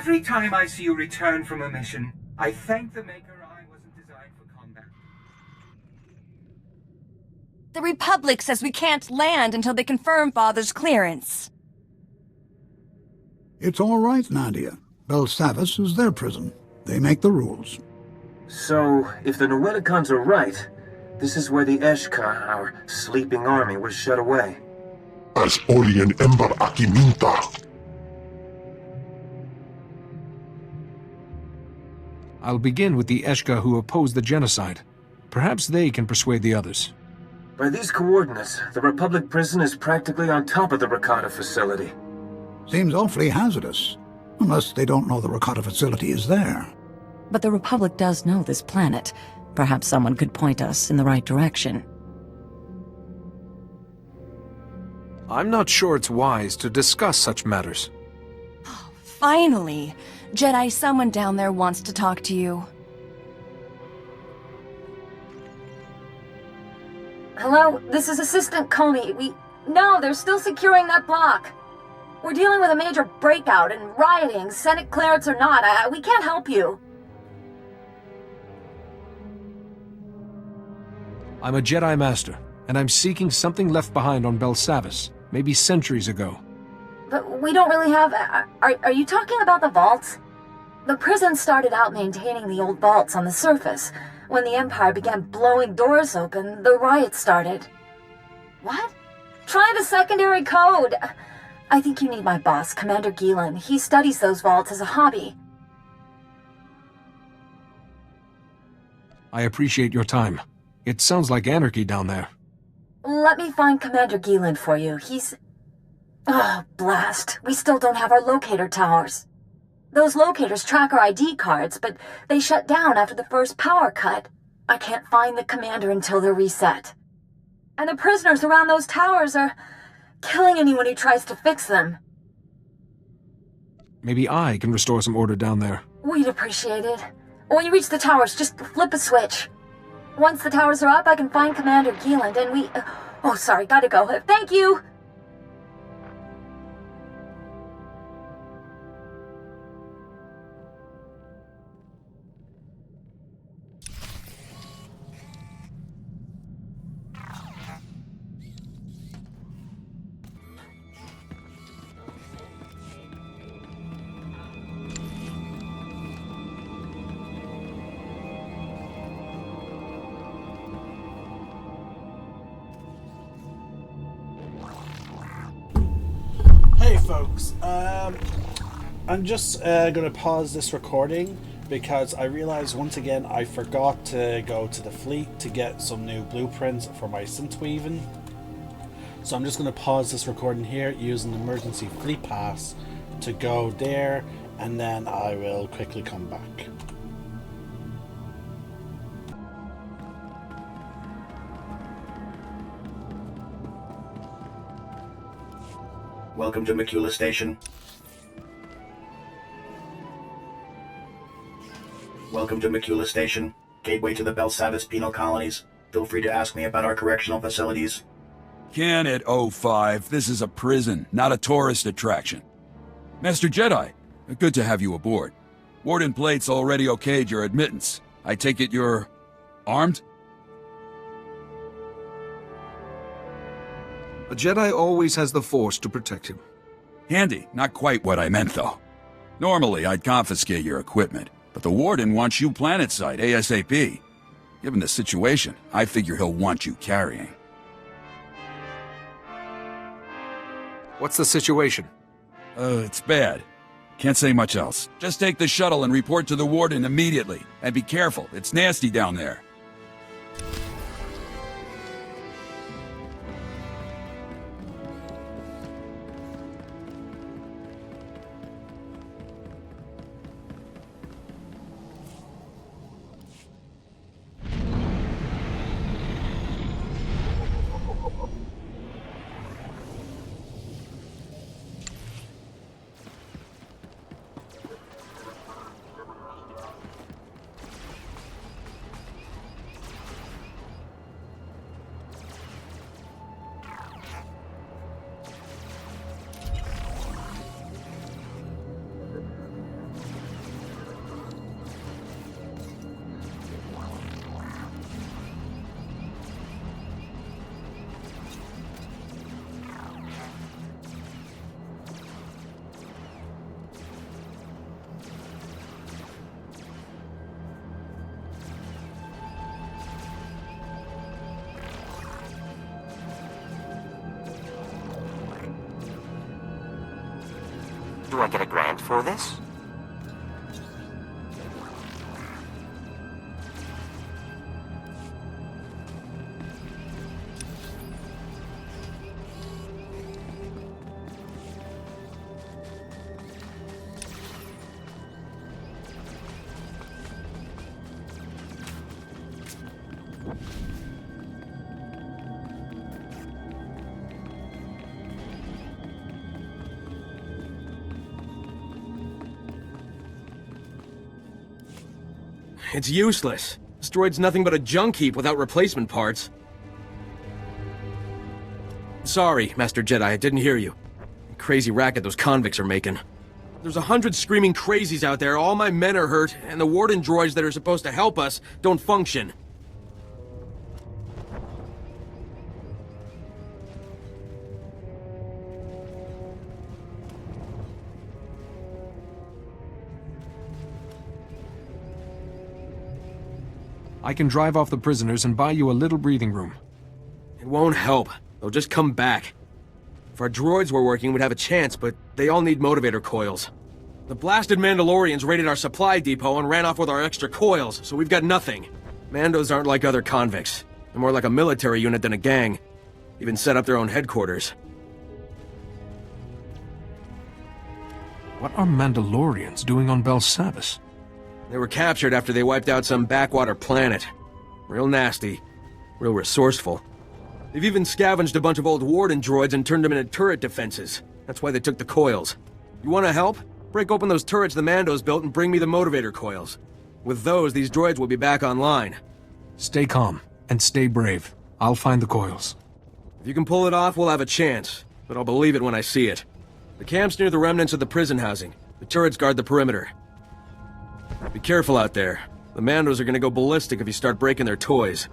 Every time I see you return from a mission, I thank the Maker I wasn't designed for combat. The Republic says we can't land until they confirm Father's clearance. It's all right, Nadia. Belsavis is their prison. They make the rules. So, if the Noeticons are right, this is where the Eshka, our sleeping army, was shut away. As Orien Ember Akiminta. I'll begin with the Eshka who opposed the genocide. Perhaps they can persuade the others. By these coordinates, the Republic prison is practically on top of the Rakata facility. Seems awfully hazardous. Unless they don't know the Rakata facility is there. But the Republic does know this planet. Perhaps someone could point us in the right direction. I'm not sure it's wise to discuss such matters. Finally! Jedi, someone down there wants to talk to you. Hello, this is Assistant Comey. No, they're still securing that block. We're dealing with a major breakout and rioting, Senate clearance or not. We can't help you. I'm a Jedi Master, and I'm seeking something left behind on Belsavis, maybe centuries ago. But we don't really have... Are you talking about the vaults? The prison started out maintaining the old vaults on the surface. When the Empire began blowing doors open, the riots started. What? Try the secondary code! I think you need my boss, Commander Gielan. He studies those vaults as a hobby. I appreciate your time. It sounds like anarchy down there. Let me find Commander Gielan for you. He's... Oh, blast. We still don't have our locator towers. Those locators track our ID cards, but they shut down after the first power cut. I can't find the commander until they're reset. And the prisoners around those towers are killing anyone who tries to fix them. Maybe I can restore some order down there. We'd appreciate it. When you reach the towers, just flip a switch. Once the towers are up, I can find Commander Gielan, and we... Oh, sorry, gotta go. Thank you! Hey folks, I'm just going to pause this recording because I realized once again I forgot to go to the fleet to get some new blueprints for my synthweaving. So I'm just going to pause this recording here using the emergency fleet pass to go there, and then I will quickly come back. Welcome to Macula Station. Welcome to Macula Station, gateway to the Belsavis penal colonies. Feel free to ask me about our correctional facilities. Can it, 05? This is a prison, not a tourist attraction. Master Jedi, good to have you aboard. Warden Plate's already okayed your admittance. I take it you're armed? A Jedi always has the Force to protect him. Handy, not quite what I meant though. Normally I'd confiscate your equipment, but the Warden wants you planetside ASAP. Given the situation, I figure he'll want you carrying. What's the situation? It's bad. Can't say much else. Just take the shuttle and report to the Warden immediately. And be careful, it's nasty down there. Do I get a grant for this? It's useless. This droid's nothing but a junk heap without replacement parts. Sorry, Master Jedi, I didn't hear you. Crazy racket those convicts are making. There's 100 screaming crazies out there, all my men are hurt, and the warden droids that are supposed to help us don't function. I can drive off the prisoners and buy you a little breathing room. It won't help. They'll just come back. If our droids were working, we'd have a chance, but they all need motivator coils. The blasted Mandalorians raided our supply depot and ran off with our extra coils, so we've got nothing. Mandos aren't like other convicts. They're more like a military unit than a gang. Even set up their own headquarters. What are Mandalorians doing on Bel Savis? They were captured after they wiped out some backwater planet. Real nasty. Real resourceful. They've even scavenged a bunch of old warden droids and turned them into turret defenses. That's why they took the coils. You wanna help? Break open those turrets the Mandos built and bring me the motivator coils. With those, these droids will be back online. Stay calm, and stay brave. I'll find the coils. If you can pull it off, we'll have a chance. But I'll believe it when I see it. The camp's near the remnants of the prison housing. The turrets guard the perimeter. Be careful out there. The Mandos are gonna go ballistic if you start breaking their toys.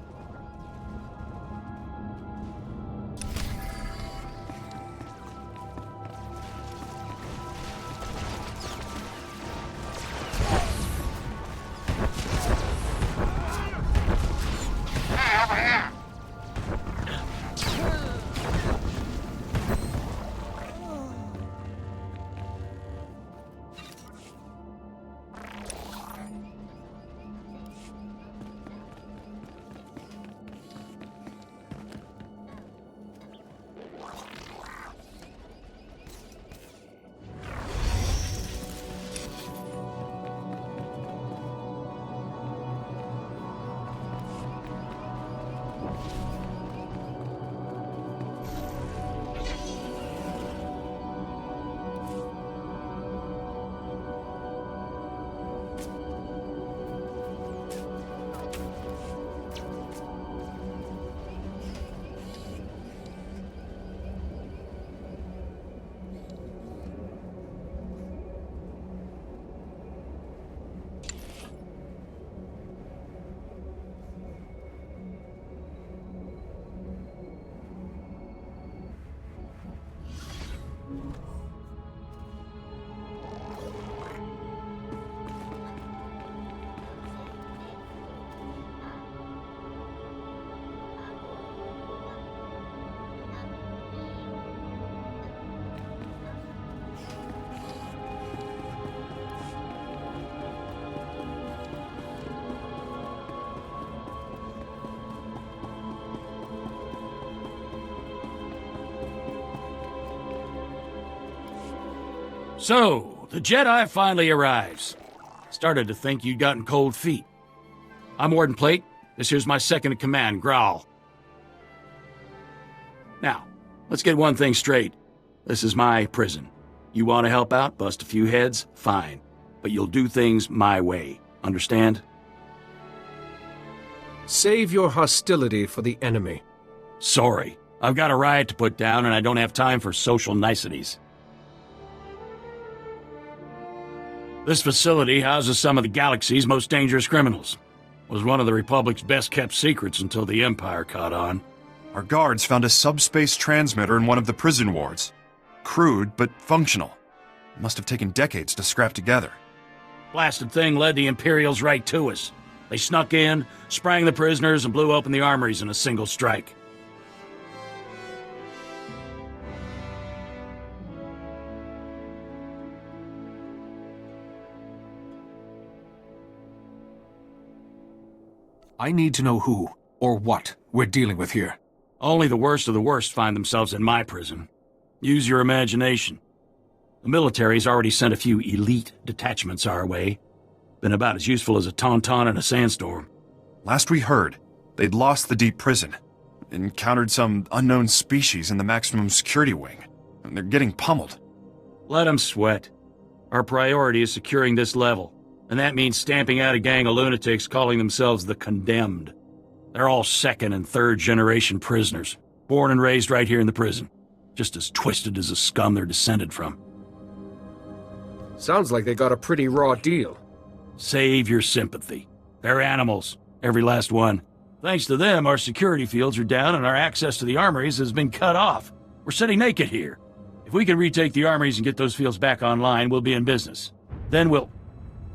So, the Jedi finally arrives. Started to think you'd gotten cold feet. I'm Warden Plate. This here's my second-in-command, Growl. Now, let's get one thing straight. This is my prison. You want to help out, bust a few heads, fine. But you'll do things my way. Understand? Save your hostility for the enemy. Sorry. I've got a riot to put down and I don't have time for social niceties. This facility houses some of the galaxy's most dangerous criminals. Was one of the Republic's best-kept secrets until the Empire caught on. Our guards found a subspace transmitter in one of the prison wards. Crude, but functional. It must have taken decades to scrap together. Blasted thing led the Imperials right to us. They snuck in, sprang the prisoners, and blew open the armories in a single strike. I need to know who, or what, we're dealing with here. Only the worst of the worst find themselves in my prison. Use your imagination. The military's already sent a few elite detachments our way. Been about as useful as a tauntaun in a sandstorm. Last we heard, they'd lost the deep prison. Encountered some unknown species in the maximum security wing. And they're getting pummeled. Let them sweat. Our priority is securing this level. And that means stamping out a gang of lunatics calling themselves the Condemned. They're all second and third generation prisoners. Born and raised right here in the prison. Just as twisted as the scum they're descended from. Sounds like they got a pretty raw deal. Save your sympathy. They're animals. Every last one. Thanks to them, our security fields are down and our access to the armories has been cut off. We're sitting naked here. If we can retake the armories and get those fields back online, we'll be in business. Then we'll...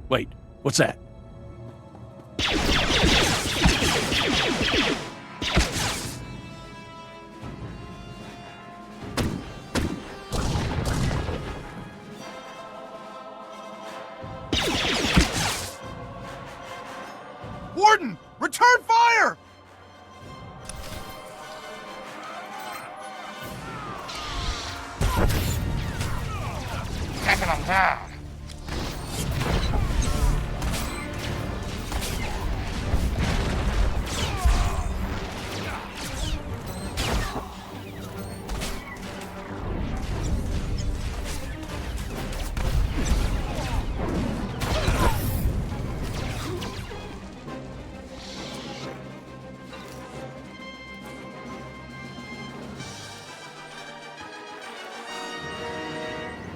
Wait, what's that? Warden! Return fire! Taking them down.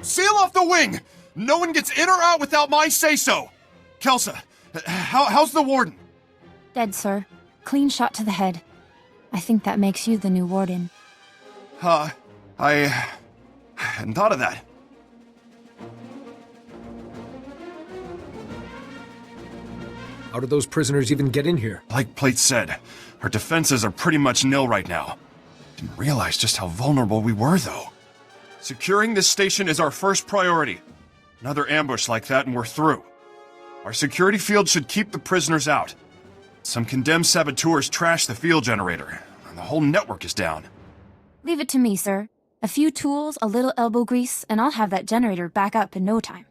Seal off the wing! No one gets in or out without my say-so! Kelsa, how's the warden? Dead, sir. Clean shot to the head. I think that makes you the new warden. I hadn't thought of that. How did those prisoners even get in here? Like Plate said, our defenses are pretty much nil right now. Didn't realize just how vulnerable we were, though. Securing this station is our first priority. Another ambush like that and we're through. Our security field should keep the prisoners out. Some condemned saboteurs trashed the field generator, and the whole network is down. Leave it to me, sir. A few tools, a little elbow grease, and I'll have that generator back up in no time.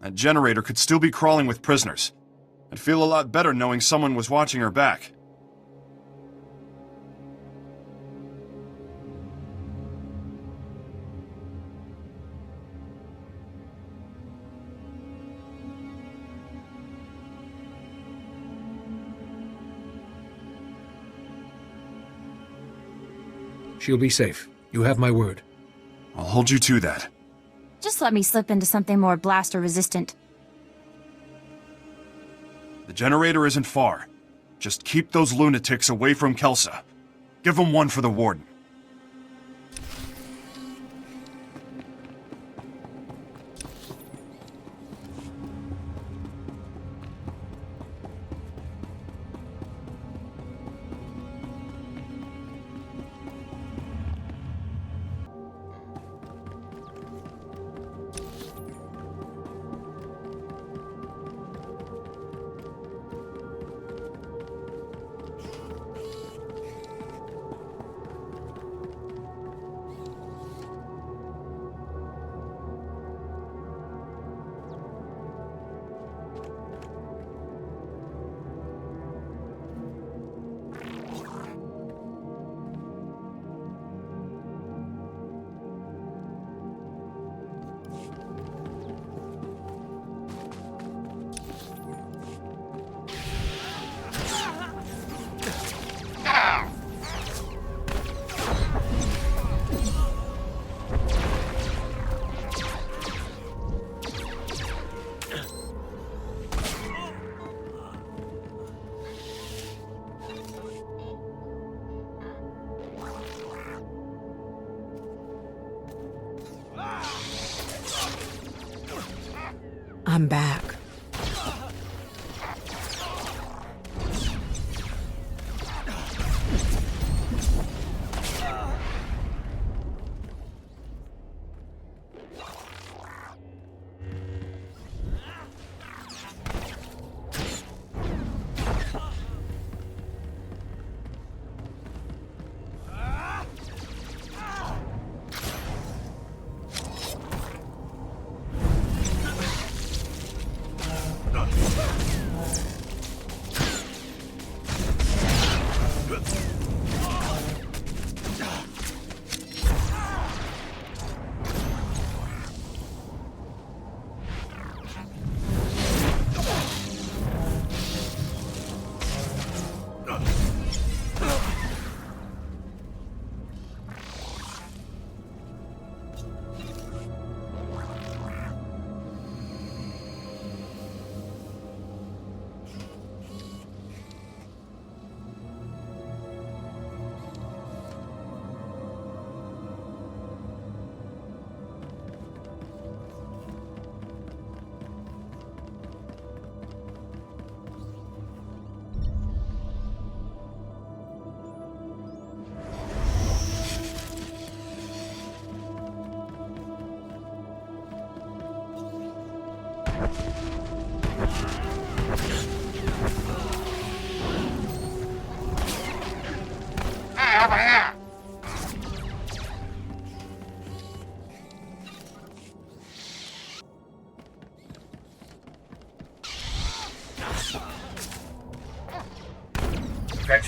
That generator could still be crawling with prisoners. I'd feel a lot better knowing someone was watching her back. She'll be safe. You have my word. I'll hold you to that. Just let me slip into something more blaster-resistant. The generator isn't far. Just keep those lunatics away from Kelsa. Give them one for the warden. I'm back.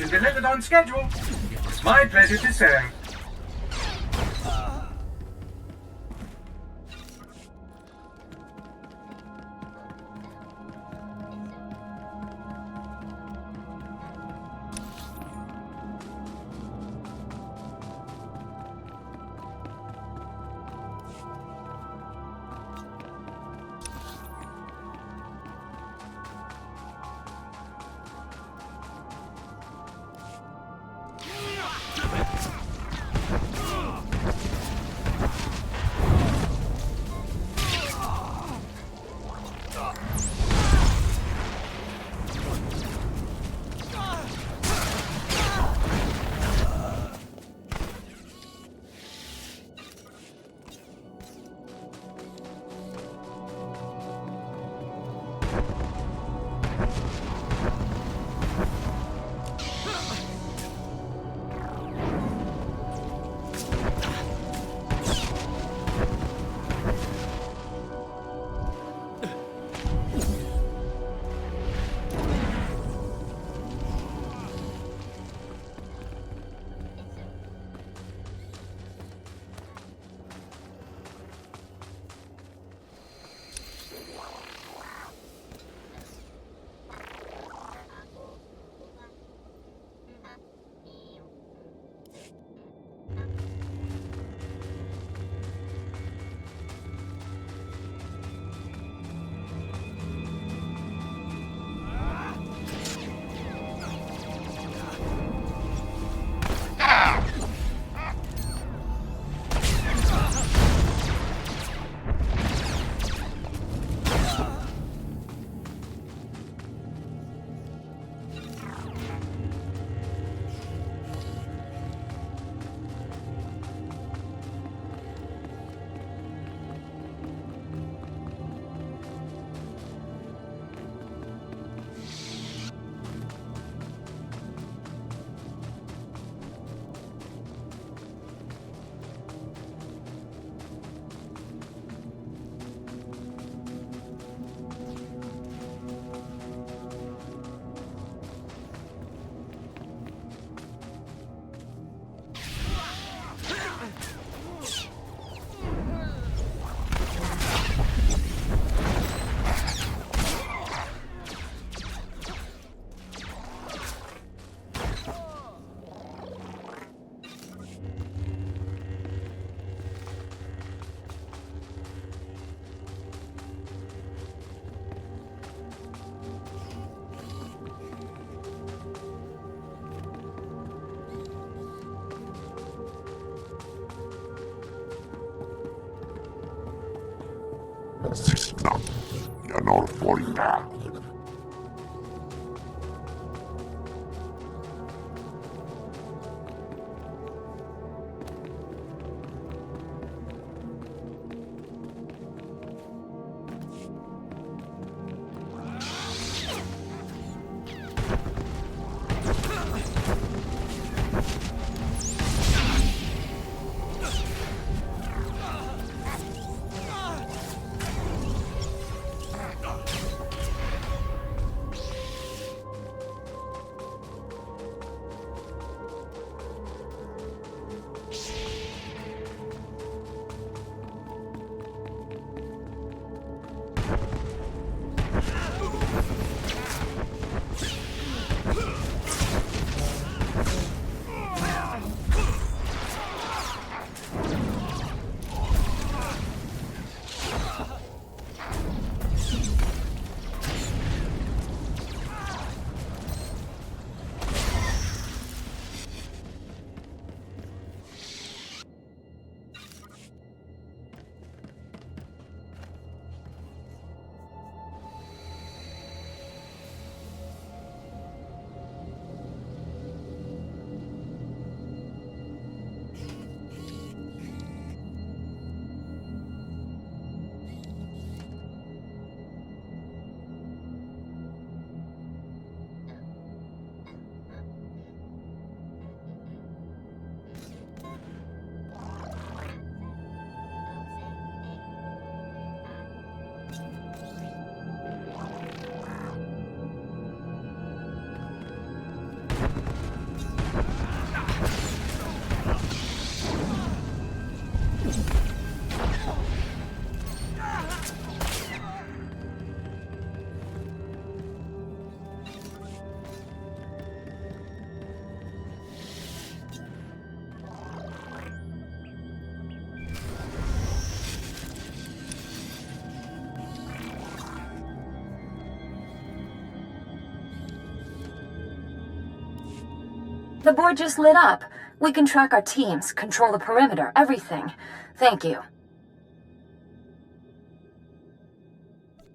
Mission delivered on schedule. It's my pleasure to serve. The board just lit up. We can track our teams, control the perimeter, everything. Thank you.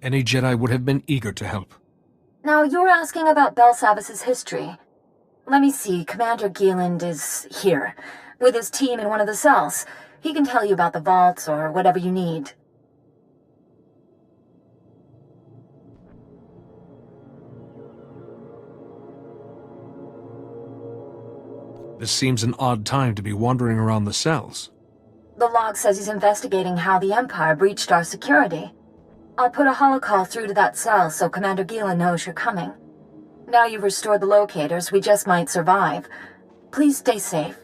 Any Jedi would have been eager to help. Now, you're asking about Belsavis's history. Let me see, Commander Gieland is here, with his team in one of the cells. He can tell you about the vaults or whatever you need. This seems an odd time to be wandering around the cells. The log says he's investigating how the Empire breached our security. I'll put a holocall through to that cell so Commander Gieland knows you're coming. Now you've restored the locators, we just might survive. Please stay safe.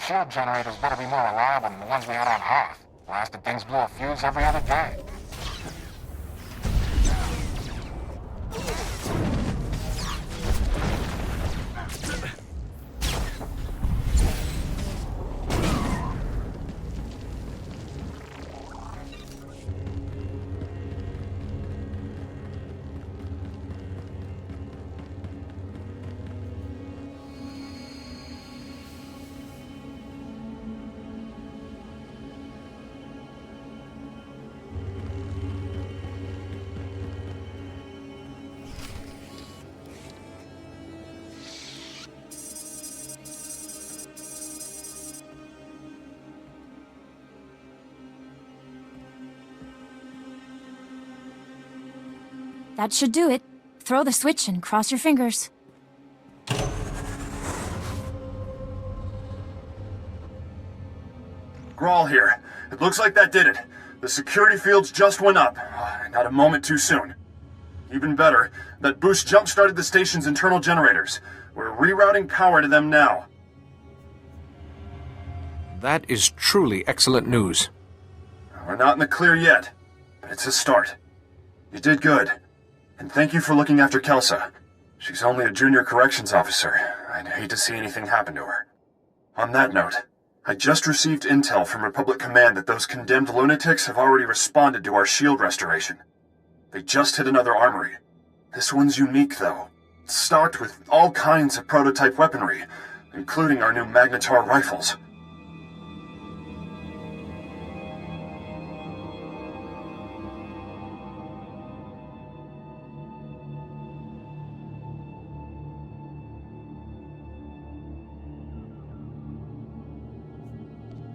shield generators better be more reliable than the ones we had on Hoth. Blasted things blow a fuse every other day. That should do it. Throw the switch and cross your fingers. Grawl here. It looks like that did it. The security fields just went up. Not a moment too soon. Even better, that boost jump-started the station's internal generators. We're rerouting power to them now. That is truly excellent news. We're not in the clear yet, but it's a start. You did good. And thank you for looking after Kelsa. She's only a junior corrections officer. I'd hate to see anything happen to her. On that note, I just received intel from Republic Command that those condemned lunatics have already responded to our shield restoration. They just hit another armory. This one's unique, though. It's stocked with all kinds of prototype weaponry, including our new Magnetar rifles.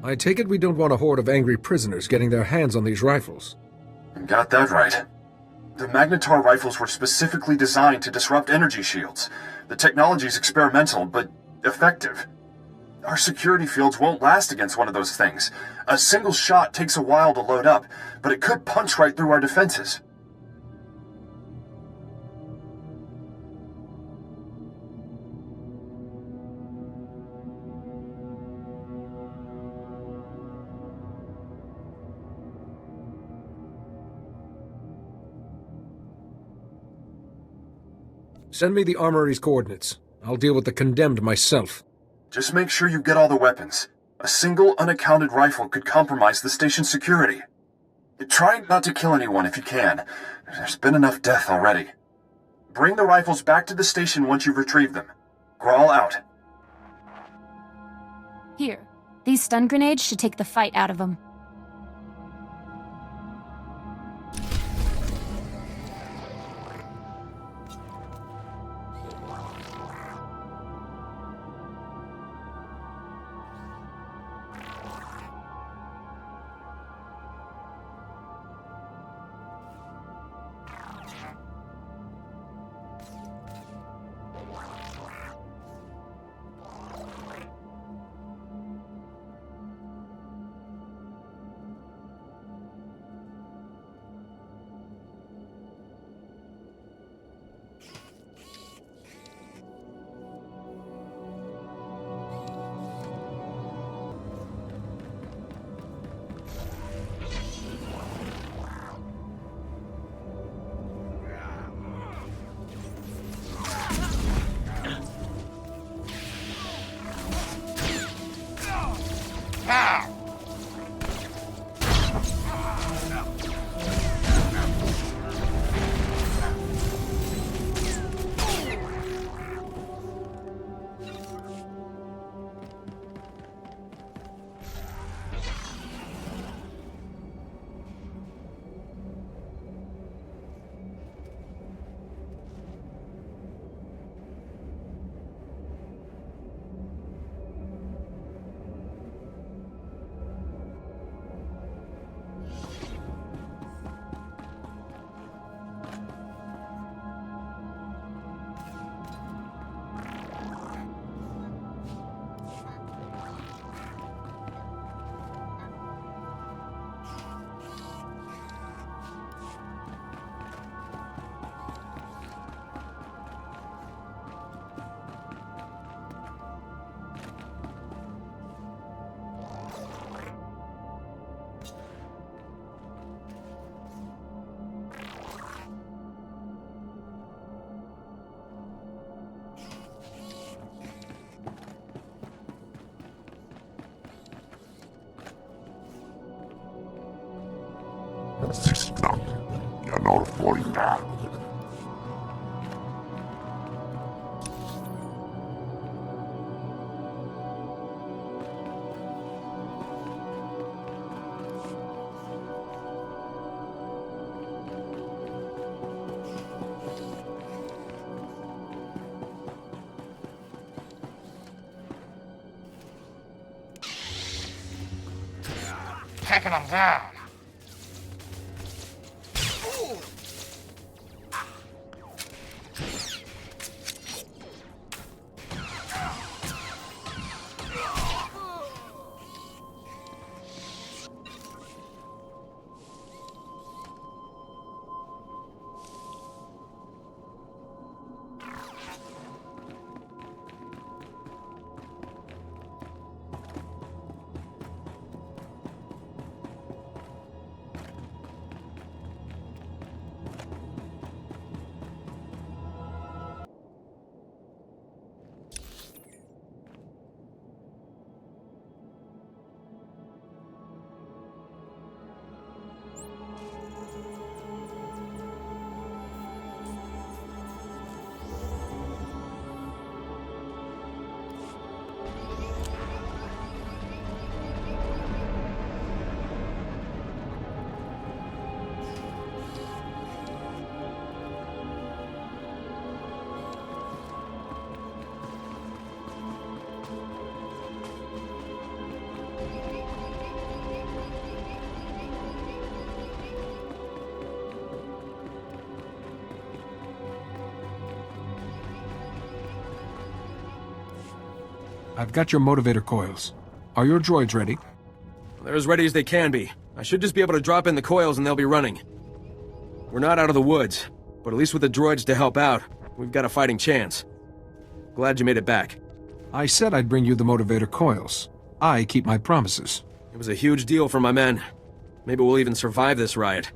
I take it we don't want a horde of angry prisoners getting their hands on these rifles. Got that right. The Magnetar rifles were specifically designed to disrupt energy shields. The technology's experimental, but effective. Our security fields won't last against one of those things. A single shot takes a while to load up, but it could punch right through our defenses. Send me the armory's coordinates. I'll deal with the condemned myself. Just make sure you get all the weapons. A single unaccounted rifle could compromise the station's security. Try not to kill anyone if you can. There's been enough death already. Bring the rifles back to the station once you've retrieved them. Grawl out. Here. These stun grenades should take the fight out of them. Cisna, Yanor Florida. Taking them down. I've got your motivator coils. Are your droids ready? They're as ready as they can be. I should just be able to drop in the coils and they'll be running. We're not out of the woods, but at least with the droids to help out, we've got a fighting chance. Glad you made it back. I said I'd bring you the motivator coils. I keep my promises. It was a huge deal for my men. Maybe we'll even survive this riot.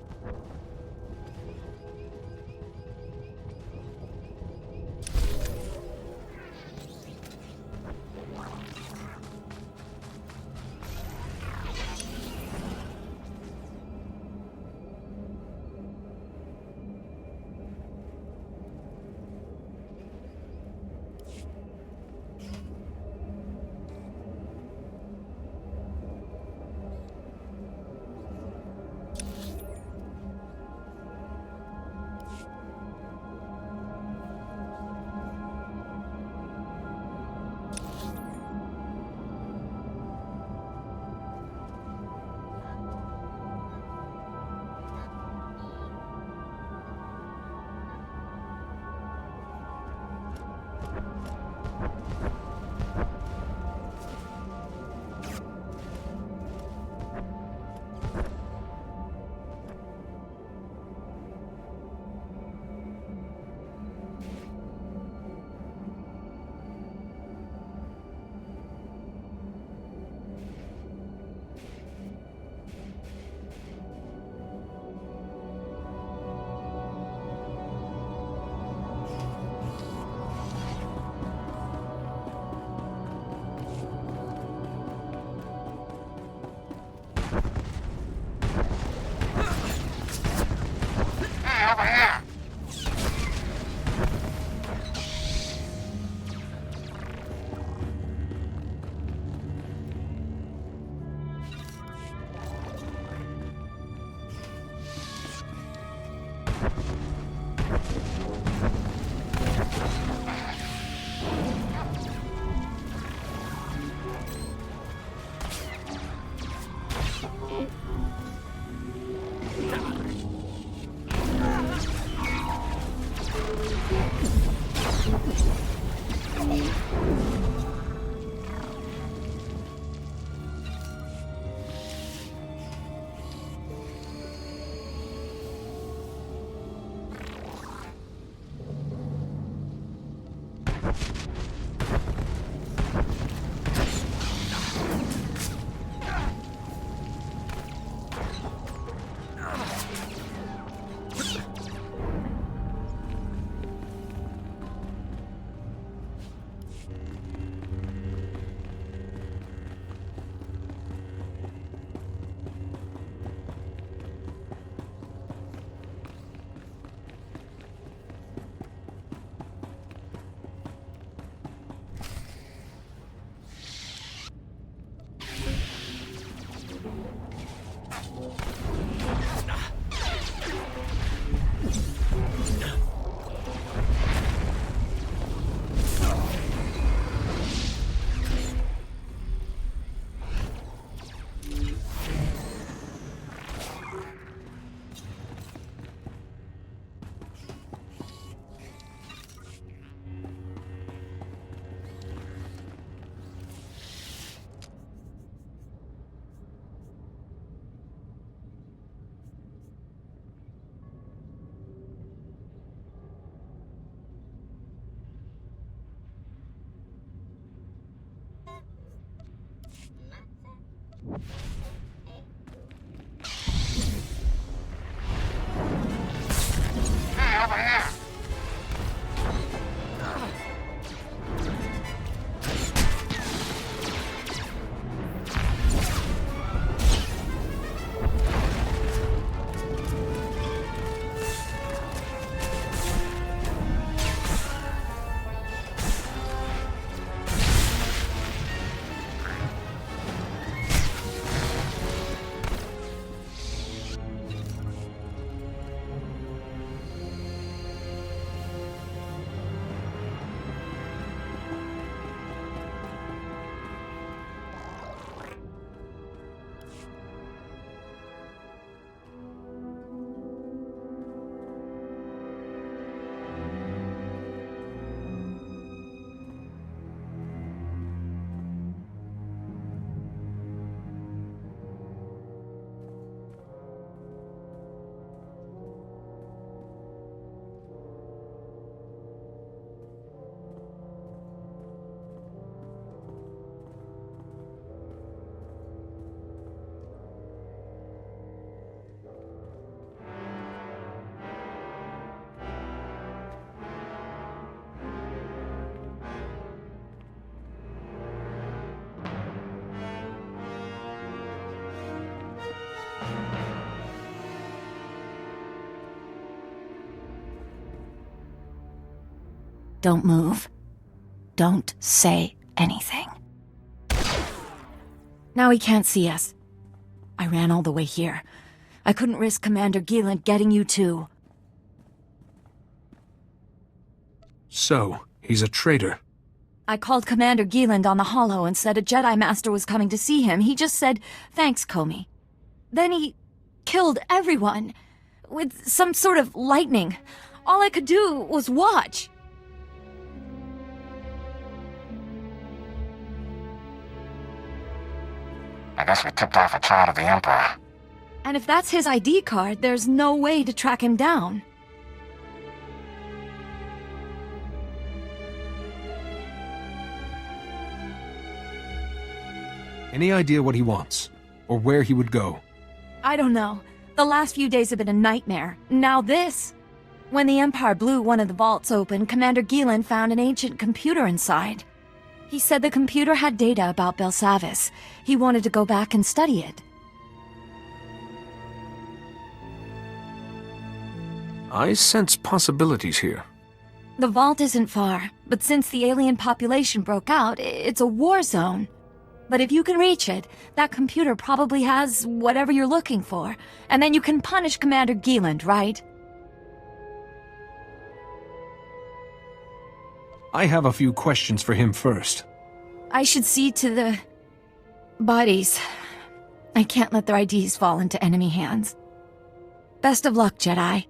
over here! Don't move. Don't say anything. Now he can't see us. I ran all the way here. I couldn't risk Commander Gieland getting you too. So, he's a traitor. I called Commander Gieland on the holo and said a Jedi Master was coming to see him. He just said, "Thanks, Comey." Then he killed everyone with some sort of lightning. All I could do was watch. I guess we tipped off a child of the Emperor. And if that's his ID card, there's no way to track him down. Any idea what he wants? Or where he would go? I don't know. The last few days have been a nightmare. Now this. When the Empire blew one of the vaults open, Commander Gieland found an ancient computer inside. He said the computer had data about Belsavis. He wanted to go back and study it. I sense possibilities here. The vault isn't far, but since the alien population broke out, it's a war zone. But if you can reach it, that computer probably has whatever you're looking for, and then you can punish Commander Gieland, right? I have a few questions for him first. I should see to the bodies. I can't let their IDs fall into enemy hands. Best of luck, Jedi.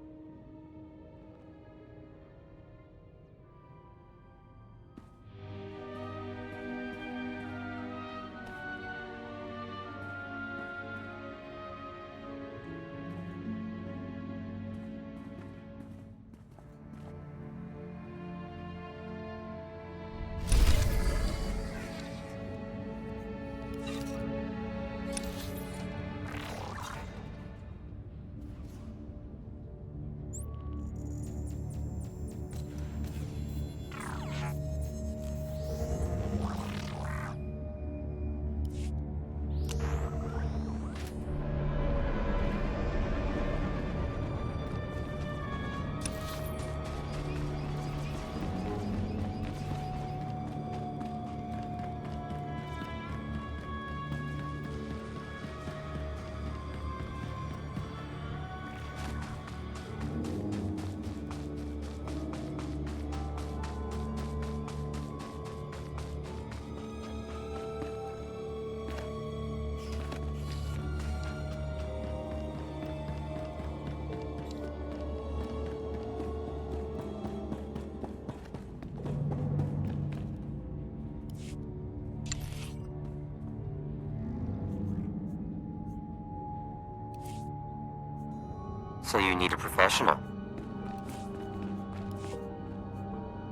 So you need a professional.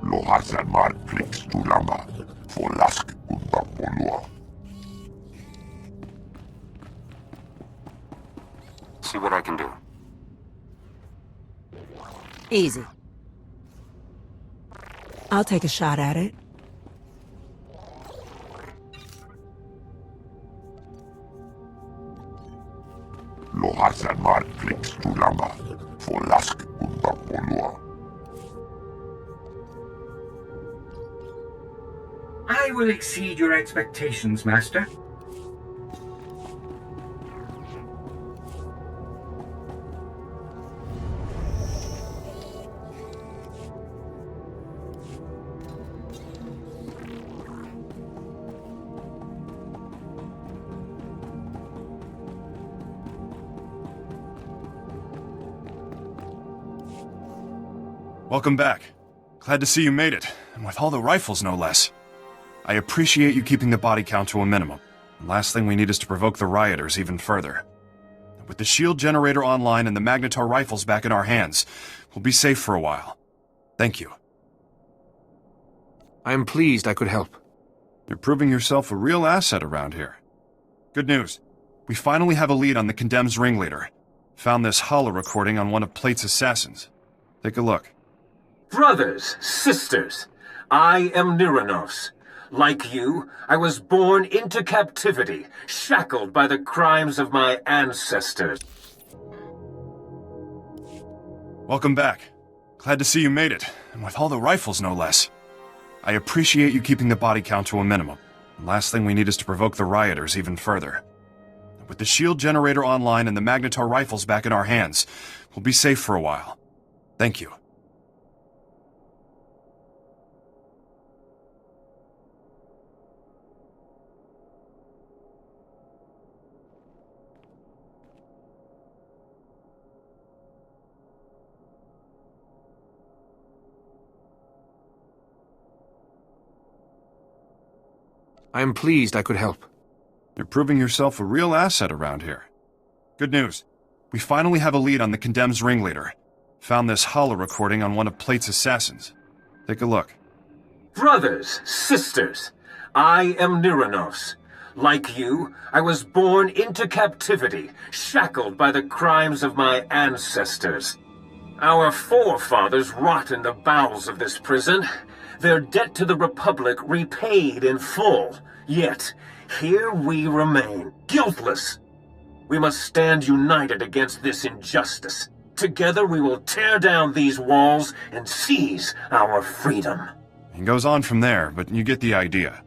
Lo hasan marflix tulama, folask undapolua. See what I can do. Easy. I'll take a shot at it. Lohasan marflix tulama. Folask undapolua. I will exceed your expectations, Master. Welcome back. Glad to see you made it, and with all the rifles no less. I appreciate you keeping the body count to a minimum. The last thing we need is to provoke the rioters even further. With the shield generator online and the Magnetar rifles back in our hands, we'll be safe for a while. Thank you. I am pleased I could help. You're proving yourself a real asset around here. Good news. We finally have a lead on the Condemned's ringleader. Found this holo recording on one of Plate's assassins. Take a look. Brothers, sisters, I am Niranos. Like you, I was born into captivity, shackled by the crimes of my ancestors. Welcome back. Glad to see you made it, and with all the rifles no less. I appreciate you keeping the body count to a minimum. The last thing we need is to provoke the rioters even further. With the shield generator online and the Magnetar rifles back in our hands, we'll be safe for a while. Thank you. I am pleased I could help. You're proving yourself a real asset around here. Good news. We finally have a lead on the Condemned's ringleader. Found this holo recording on one of Plate's assassins. Take a look. Brothers, sisters, I am Niranos. Like you, I was born into captivity, shackled by the crimes of my ancestors. Our forefathers rot in the bowels of this prison, their debt to the Republic repaid in full. Yet, here we remain, guiltless. We must stand united against this injustice. Together we will tear down these walls and seize our freedom. It goes on from there, but you get the idea.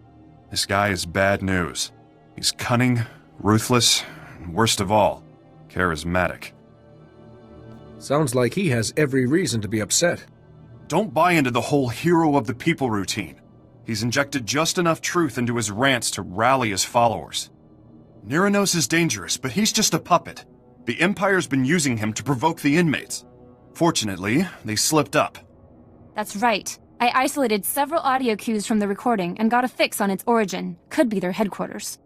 This guy is bad news. He's cunning, ruthless, and worst of all, charismatic. Sounds like he has every reason to be upset. Don't buy into the whole hero of the people routine. He's injected just enough truth into his rants to rally his followers. Niranos is dangerous, but he's just a puppet. The Empire's been using him to provoke the inmates. Fortunately, they slipped up. That's right. I isolated several audio cues from the recording and got a fix on its origin. Could be their headquarters.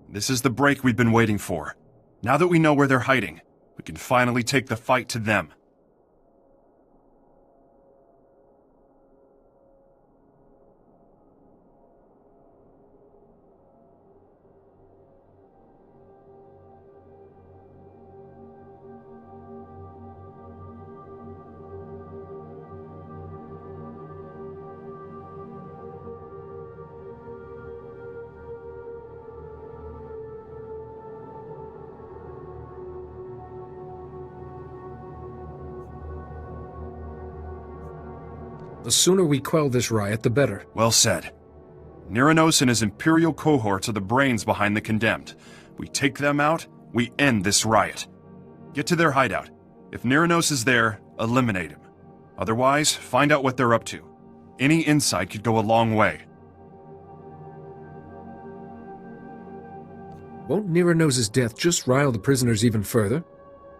This is the break we've been waiting for. Now that we know where they're hiding, we can finally take the fight to them. The sooner we quell this riot, the better. Well said. Niranos and his Imperial cohorts are the brains behind the Condemned. We take them out, we end this riot. Get to their hideout. If Niranos is there, eliminate him. Otherwise, find out what they're up to. Any insight could go a long way. Won't Niranos' death just rile the prisoners even further?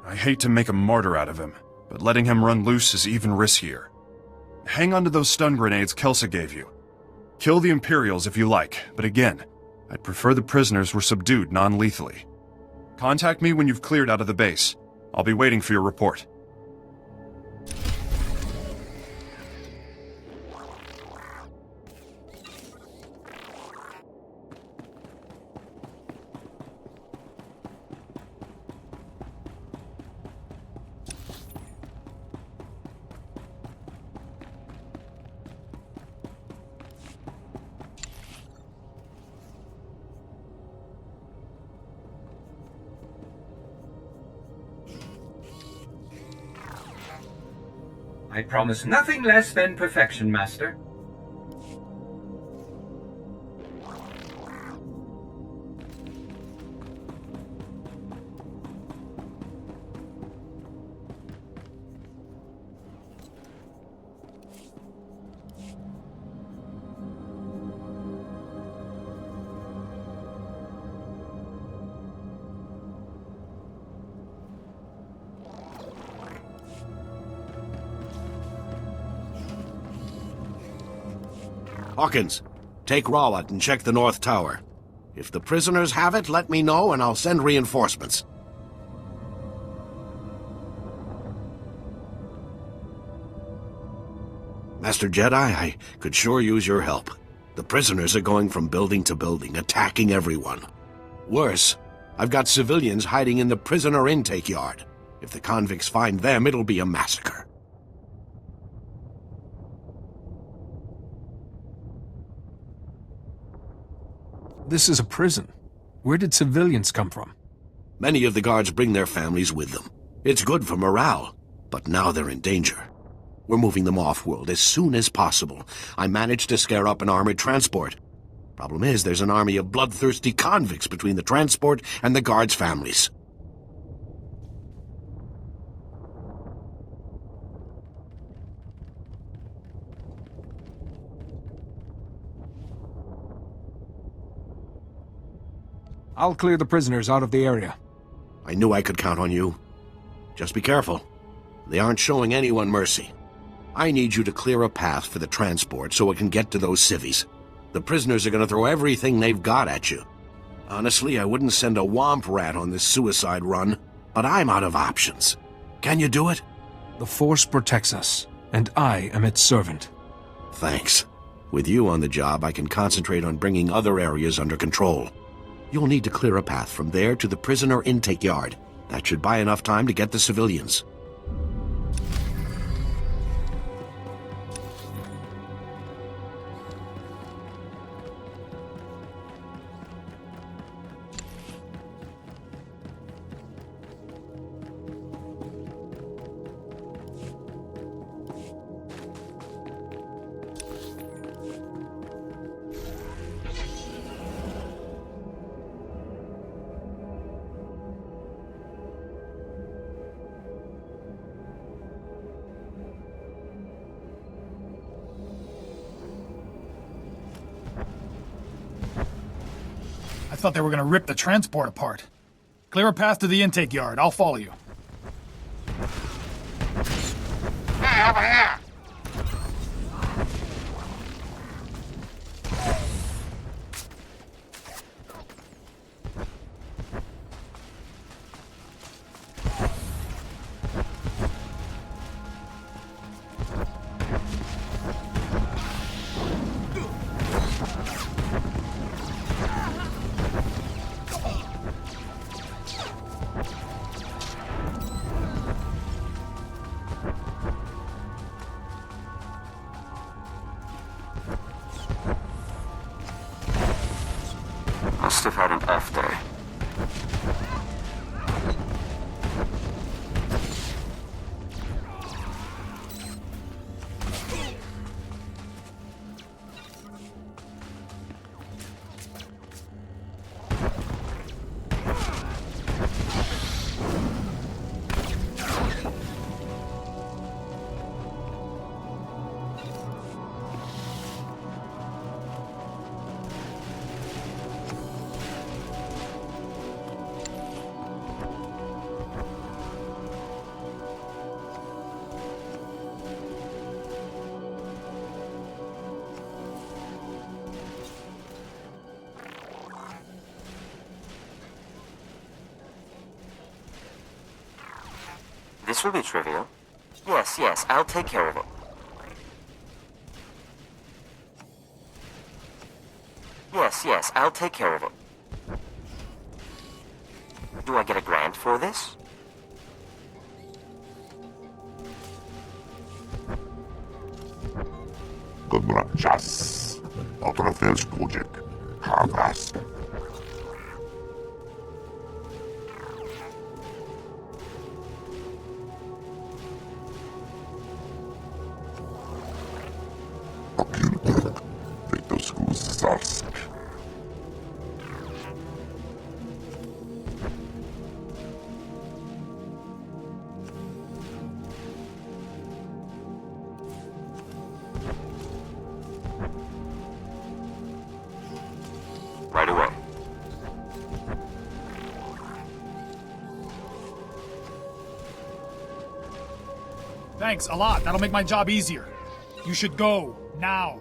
I hate to make a martyr out of him, but letting him run loose is even riskier. Hang on to those stun grenades Kelsa gave you. Kill the Imperials if you like, but again, I'd prefer the prisoners were subdued non-lethally. Contact me when you've cleared out of the base. I'll be waiting for your report. I promise nothing less than perfection, Master. Hawkins, take Rawat and check the North Tower. If the prisoners have it, let me know and I'll send reinforcements. Master Jedi, I could sure use your help. The prisoners are going from building to building, attacking everyone. Worse, I've got civilians hiding in the prisoner intake yard. If the convicts find them, it'll be a massacre. This is a prison. Where did civilians come from? Many of the guards bring their families with them. It's good for morale, but now they're in danger. We're moving them off-world as soon as possible. I managed to scare up an armored transport. Problem is, there's an army of bloodthirsty convicts between the transport and the guards' families. I'll clear the prisoners out of the area. I knew I could count on you. Just be careful. They aren't showing anyone mercy. I need you to clear a path for the transport so it can get to those civvies. The prisoners are going to throw everything they've got at you. Honestly, I wouldn't send a womp rat on this suicide run, but I'm out of options. Can you do it? The Force protects us, and I am its servant. Thanks. With you on the job, I can concentrate on bringing other areas under control. You'll need to clear a path from there to the prisoner intake yard. That should buy enough time to get the civilians. I thought they were gonna rip the transport apart. Clear a path to the intake yard. I'll follow you. Hey, over here! Must have had an off day. This will be trivial. Yes, I'll take care of it. Yes, I'll take care of it. Do I get a grant for this? Gracias. Outra vez project. Harvest. Feitos gustos. Right away. Thanks a lot. That'll make my job easier. You should go now.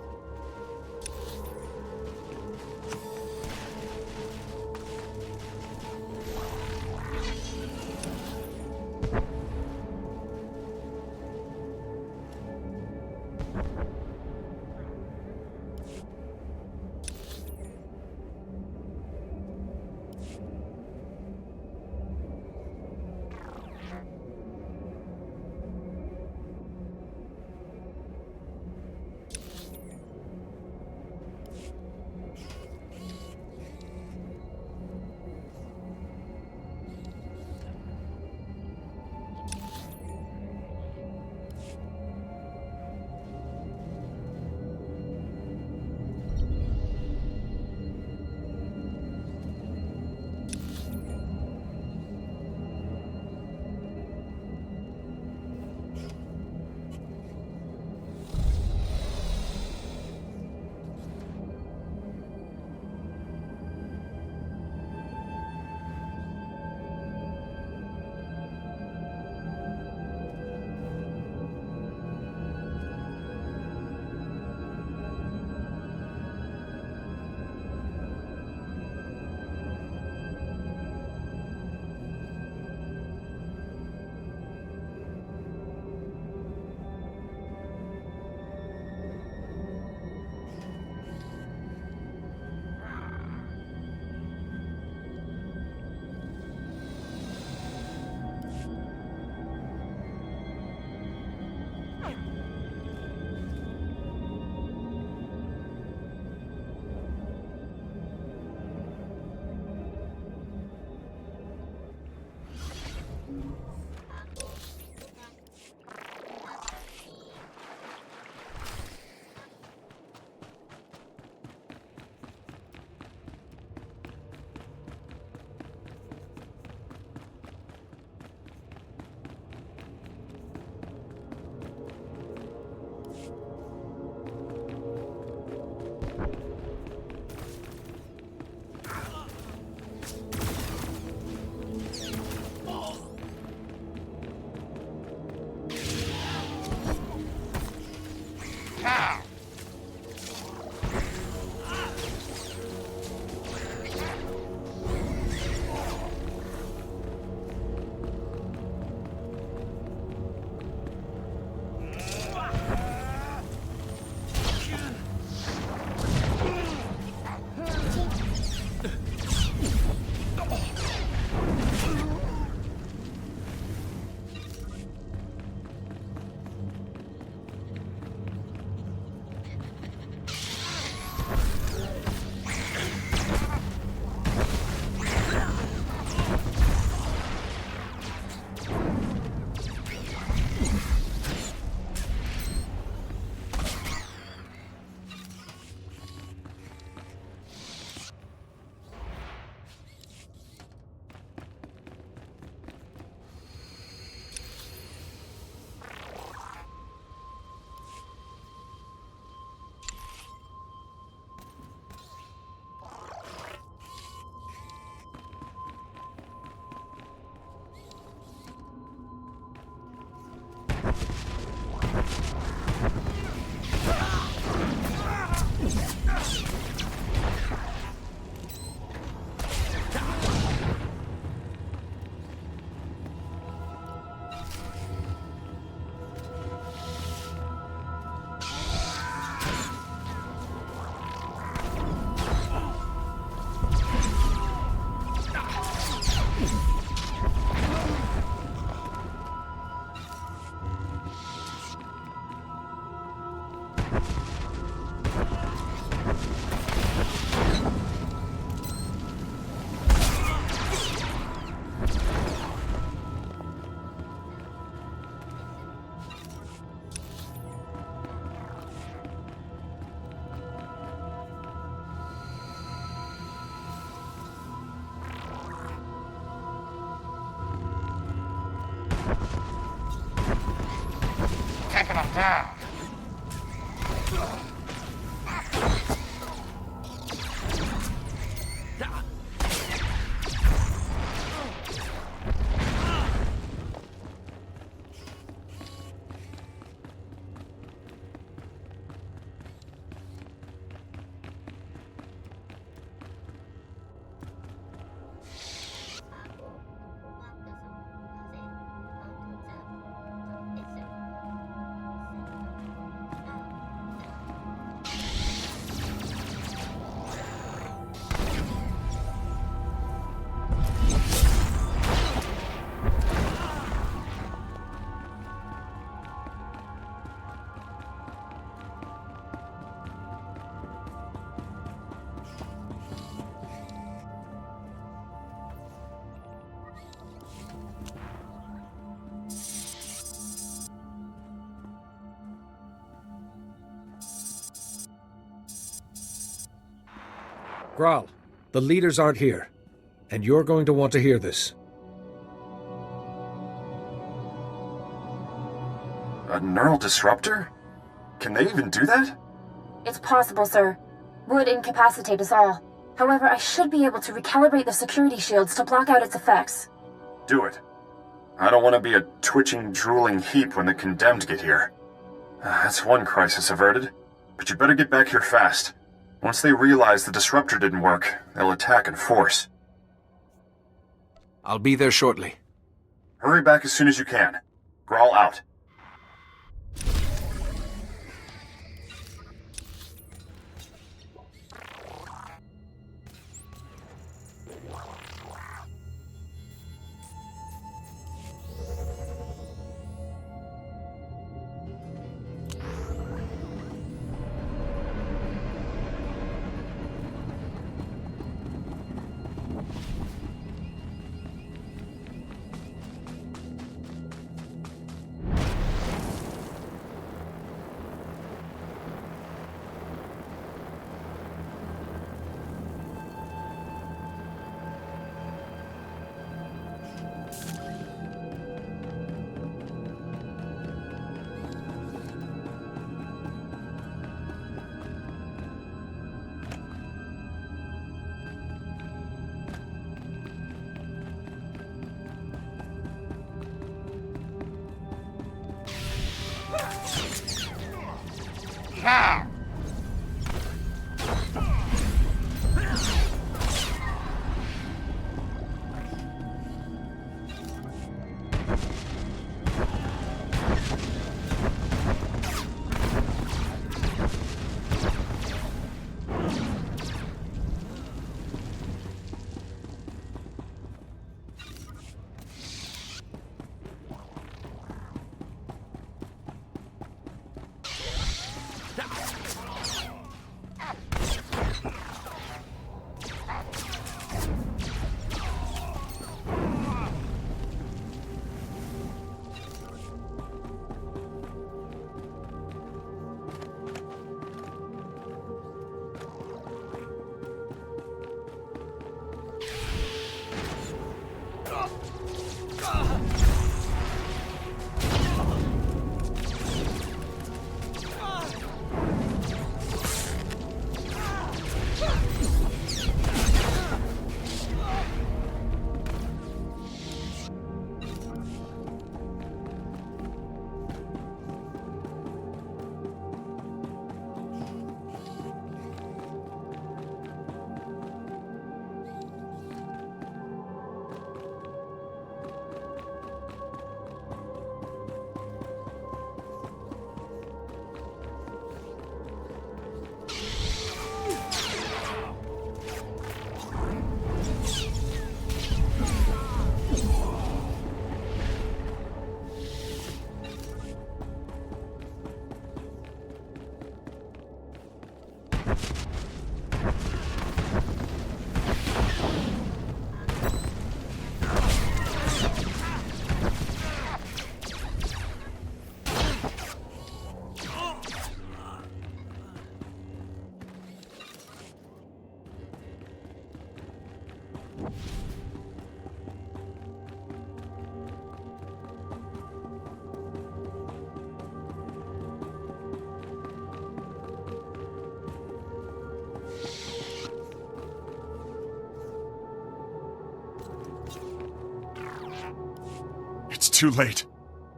down. Graal, the leaders aren't here, and you're going to want to hear this. A neural disruptor? Can they even do that? It's possible, sir. Would incapacitate us all. However, I should be able to recalibrate the security shields to block out its effects. Do it. I don't want to be a twitching, drooling heap when the condemned get here. That's one crisis averted. But you better get back here fast. Once they realize the disruptor didn't work, they'll attack in force. I'll be there shortly. Hurry back as soon as you can. Graal out. too late.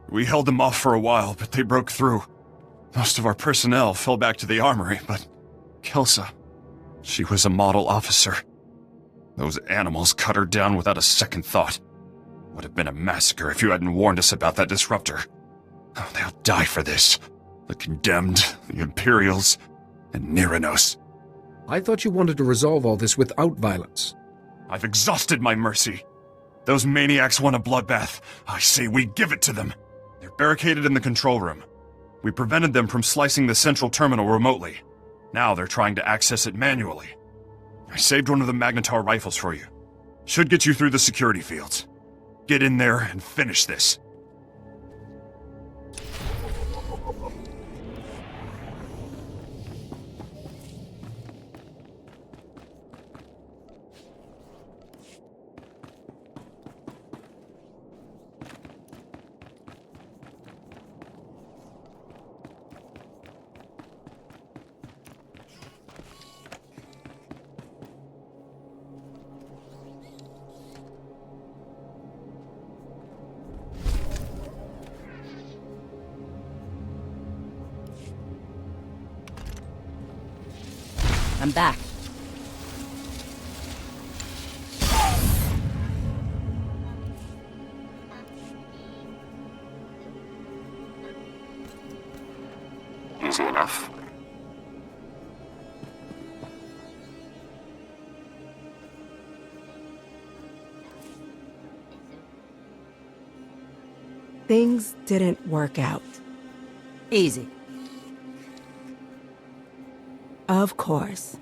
We held them off for a while, but they broke through. Most of our personnel fell back to the armory, but Kelsa, she was a model officer. Those animals cut her down without a second thought. Would have been a massacre if you hadn't warned us about that disruptor. Oh, they'll die for this. The Condemned, the Imperials, and Niranos. I thought you wanted to resolve all this without violence. I've exhausted my mercy. Those maniacs want a bloodbath. I say we give it to them. They're barricaded in the control room. We prevented them from slicing the central terminal remotely. Now they're trying to access it manually. I saved one of the Magnetar rifles for you. Should get you through the security fields. Get in there and finish this. I'm back. Easy enough. Things didn't work out. Easy. Of course.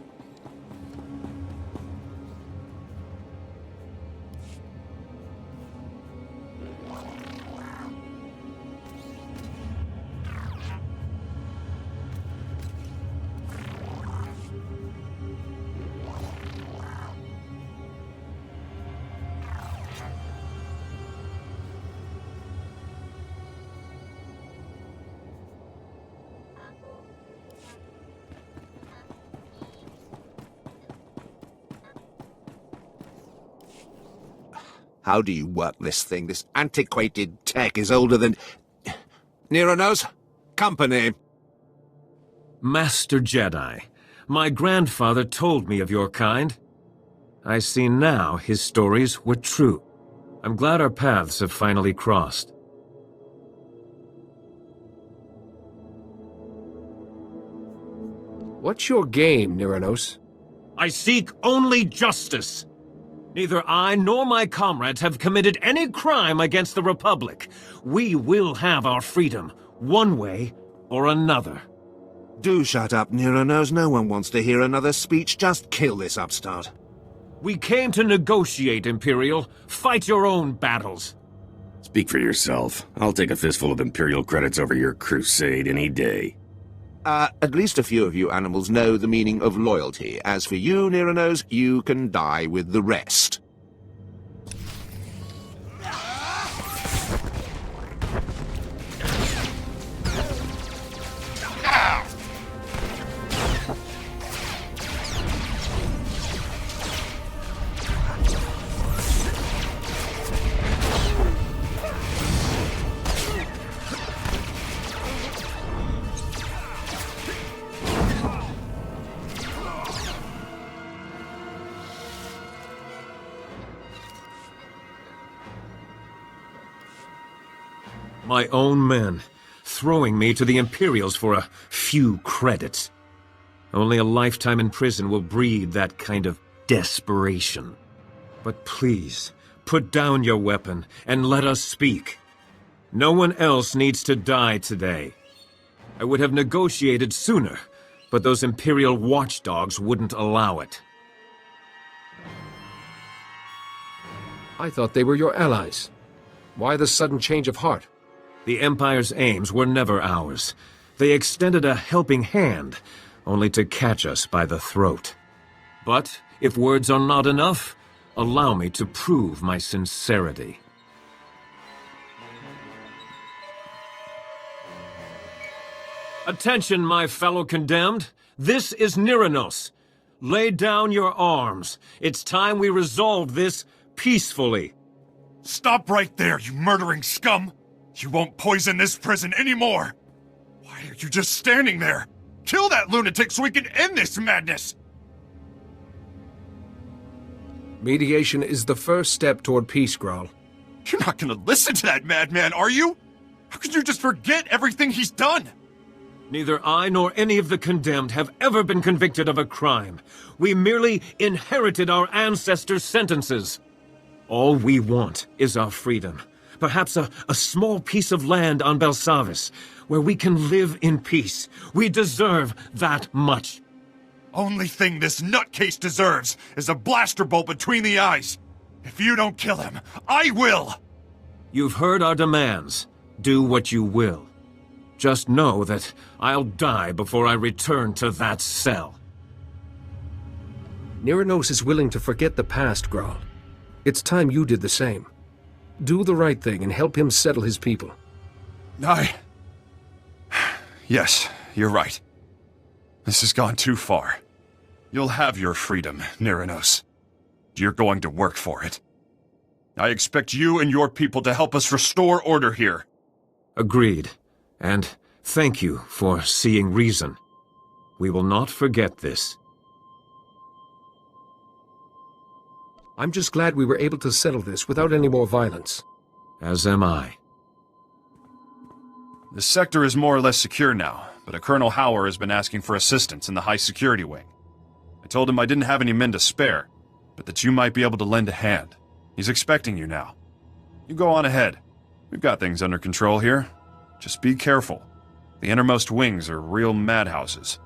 How do you work this thing? This antiquated tech is older than... Niranos? Company. Master Jedi, my grandfather told me of your kind. I see now his stories were true. I'm glad our paths have finally crossed. What's your game, Niranos? I seek only justice. Neither I nor my comrades have committed any crime against the Republic. We will have our freedom, one way or another. Do shut up, Niranos. No one wants to hear another speech. Just kill this upstart. We came to negotiate, Imperial. Fight your own battles. Speak for yourself. I'll take a fistful of Imperial credits over your crusade any day. At least a few of you animals know the meaning of loyalty. As for you, Niranos, you can die with the rest. My own men, throwing me to the Imperials for a few credits. Only a lifetime in prison will breed that kind of desperation. But please, put down your weapon and let us speak. No one else needs to die today. I would have negotiated sooner, but those Imperial watchdogs wouldn't allow it. I thought they were your allies. Why the sudden change of heart? The Empire's aims were never ours. They extended a helping hand, only to catch us by the throat. But if words are not enough, allow me to prove my sincerity. Attention, my fellow condemned. This is Niranos. Lay down your arms. It's time we resolve this peacefully. Stop right there, you murdering scum! You won't poison this prison anymore! Why are you just standing there? Kill that lunatic so we can end this madness! Mediation is the first step toward peace, Grawl. You're not gonna listen to that madman, are you? How could you just forget everything he's done? Neither I nor any of the condemned have ever been convicted of a crime. We merely inherited our ancestors' sentences. All we want is our freedom. Perhaps a small piece of land on Belsavis, where we can live in peace. We deserve that much. Only thing this nutcase deserves is a blaster bolt between the eyes. If you don't kill him, I will! You've heard our demands. Do what you will. Just know that I'll die before I return to that cell. Niranos is willing to forget the past, Grawl. It's time you did the same. Do the right thing and help him settle his people. Yes, you're right. This has gone too far. You'll have your freedom, Niranos. You're going to work for it. I expect you and your people to help us restore order here. Agreed. And thank you for seeing reason. We will not forget this. I'm just glad we were able to settle this without any more violence. As am I. The sector is more or less secure now, but a Colonel Hauer has been asking for assistance in the high security wing. I told him I didn't have any men to spare, but that you might be able to lend a hand. He's expecting you now. You go on ahead. We've got things under control here. Just be careful. The innermost wings are real madhouses.